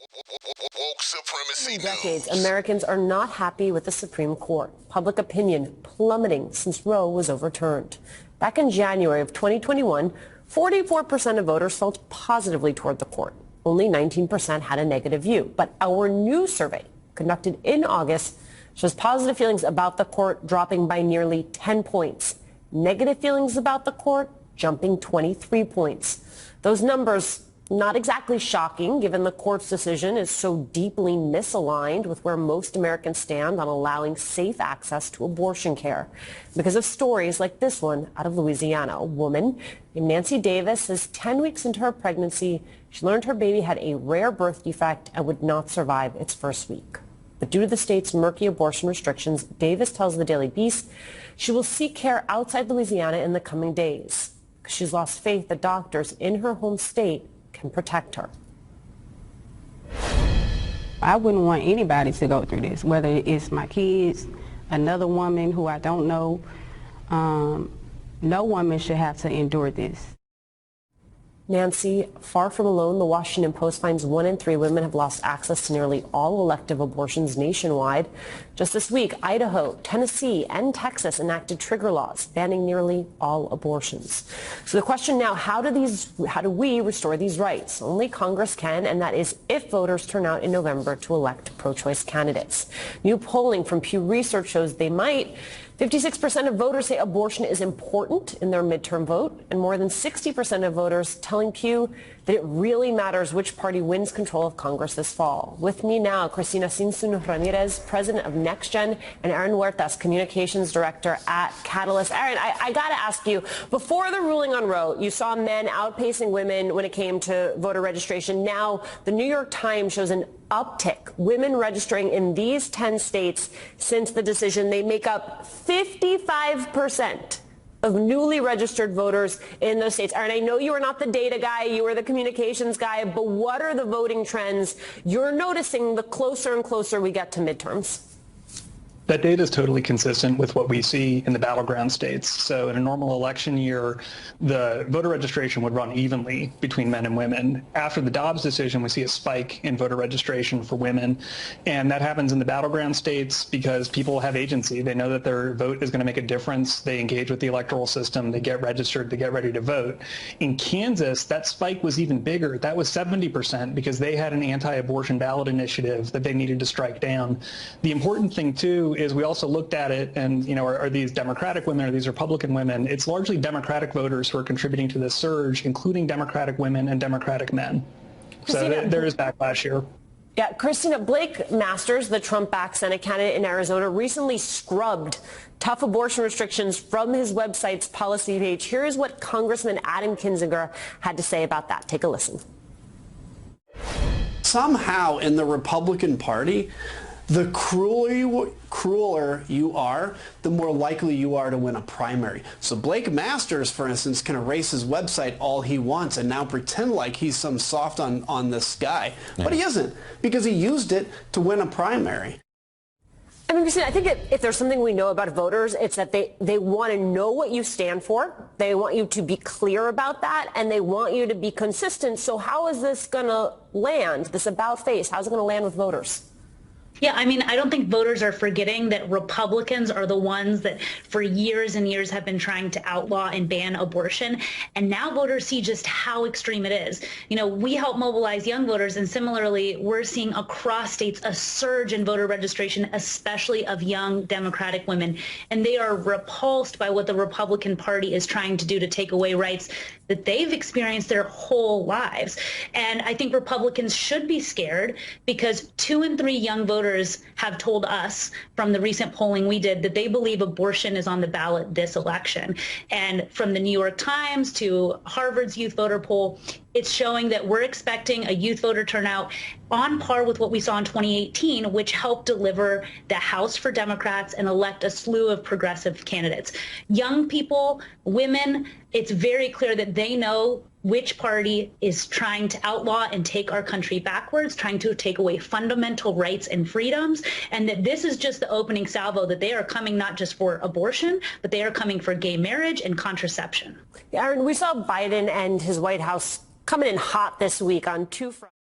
Woke supremacy For decades, news. Americans are not happy with the Supreme Court. Public opinion plummeting since Roe was overturned. Back in January of 2021, 44% of voters felt positively toward the court. Only 19% had a negative view. But our new survey, conducted in August, shows positive feelings about the court dropping by nearly 10 points. Negative feelings about the court jumping 23 points. Those numbers not exactly shocking, given the court's decision is so deeply misaligned with where most Americans stand on allowing safe access to abortion care. Because of stories like this one out of Louisiana, a woman named Nancy Davis says 10 weeks into her pregnancy, she learned her baby had a rare birth defect and would not survive its first week. But due to the state's murky abortion restrictions, Davis tells the Daily Beast she will seek care outside Louisiana in the coming days. She's lost faith that doctors in her home state can protect her. I wouldn't want anybody to go through this, whether it's my kids, another woman who I don't know. No woman should have to endure this. Nancy, far from alone, the Washington Post finds 1 in 3 women have lost access to nearly all elective abortions nationwide. Just this week, Idaho, Tennessee, and Texas enacted trigger laws banning nearly all abortions. So the question now, how do we restore these rights? Only Congress can, and that is if voters turn out in November to elect pro-choice candidates. New polling from Pew Research shows they might. 56% of voters say abortion is important in their midterm vote, and more than 60% of voters telling Pew that it really matters which party wins control of Congress this fall. With me now, Cristina Sinsun Ramirez, president of NextGen, and Aaron Huertas, communications director at Catalyst. Aaron, I got to ask you, before the ruling on Roe, you saw men outpacing women when it came to voter registration. Now, the New York Times shows an uptick. Women registering in these 10 states since the decision, they make up 55% of newly registered voters in those states. Aaron, I know you are not the data guy, you are the communications guy, but what are the voting trends you're noticing the closer and closer we get to midterms? That data is totally consistent with what we see in the battleground states. So in a normal election year, the voter registration would run evenly between men and women. After the Dobbs decision, we see a spike in voter registration for women. And that happens in the battleground states because people have agency. They know that their vote is going to make a difference. They engage with the electoral system. They get registered. They get ready to vote. In Kansas, that spike was even bigger. That was 70% because they had an anti-abortion ballot initiative that they needed to strike down. The important thing, too, is we also looked at it and, are these Democratic women, are these Republican women? It's largely Democratic voters who are contributing to this surge, including Democratic women and Democratic men. So there is backlash here. Yeah, Christina, Blake Masters, the Trump-backed Senate candidate in Arizona, recently scrubbed tough abortion restrictions from his website's policy page. Here is what Congressman Adam Kinzinger had to say about that. Take a listen. Somehow in the Republican Party, the crueler you are, the more likely you are to win a primary. So Blake Masters, for instance, can erase his website all he wants and now pretend like he's some soft on this guy. Yeah. But he isn't, because he used it to win a primary. I mean, Christina, I think if there's something we know about voters, it's that they want to know what you stand for. They want you to be clear about that, and they want you to be consistent. So how is this going to land, this about face? How's it going to land with voters? Yeah, I mean, I don't think voters are forgetting that Republicans are the ones that for years and years have been trying to outlaw and ban abortion. And now voters see just how extreme it is. We help mobilize young voters, and similarly, we're seeing across states a surge in voter registration, especially of young Democratic women. And they are repulsed by what the Republican Party is trying to do to take away rights that they've experienced their whole lives. And I think Republicans should be scared because 2 in 3 young voters have told us from the recent polling we did that they believe abortion is on the ballot this election. And from the New York Times to Harvard's youth voter poll, it's showing that we're expecting a youth voter turnout on par with what we saw in 2018, which helped deliver the House for Democrats and elect a slew of progressive candidates. Young people, women, it's very clear that they know which party is trying to outlaw and take our country backwards, trying to take away fundamental rights and freedoms, and that this is just the opening salvo, that they are coming not just for abortion, but they are coming for gay marriage and contraception. Aaron, we saw Biden and his White House coming in hot this week on 2 fronts.